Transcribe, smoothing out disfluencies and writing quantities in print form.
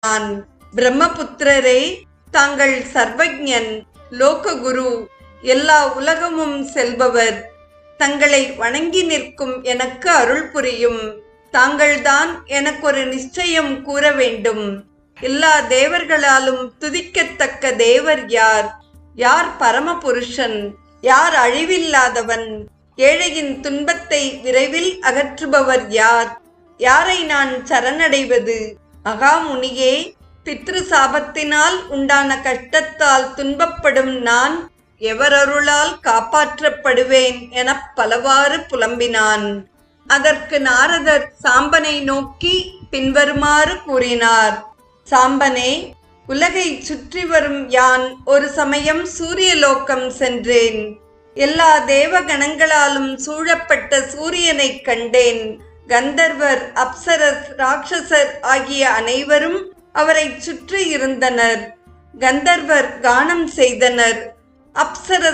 நான். பிரம்மபுத்திரரே, தாங்கள் சர்வஜன், லோககுரு, எல்லா உலகமும் செல்பவர். தங்களை வணங்கி நிற்கும் எனக்கு அருள் புரியும். தாங்கள்தான் எனக்கு ஒரு நிச்சயம் கூற வேண்டும். எல்லா தேவர்களாலும் துதிக்கத்தக்க தேவர் யார்? யார் பரமபுருஷன்? யார் அழிவில்லாதவன்? ஏழையின் துன்பத்தை விரைவில் அகற்றுபவர் யார்? யாரை நான் சரணடைவது? மகாமுனியே, பித்ரு சாபத்தினால் உண்டான கஷ்டத்தால் துன்பப்படும் நான் எவரருளால் காப்பாற்றப்படுவேன் என பலவாறு புலம்பினான். அதற்கு நாரதர் சாம்பனை நோக்கி பின்வருமாறு கூறினார். சாம்பனே, உலகை சுற்றி வரும் யான் ஒரு சமயம் சூரியலோகம் சென்றேன். எல்லா தேவகணங்களாலும் சூழப்பட்ட சூரியனை கண்டேன். கந்தர்வர், அப்சரஸ், ராட்சசர் ஆகிய அனைவரும் அவரை சுற்றி இருந்தனர். கந்தர்வர் கானம் செய்தனர். அப்சரஸ்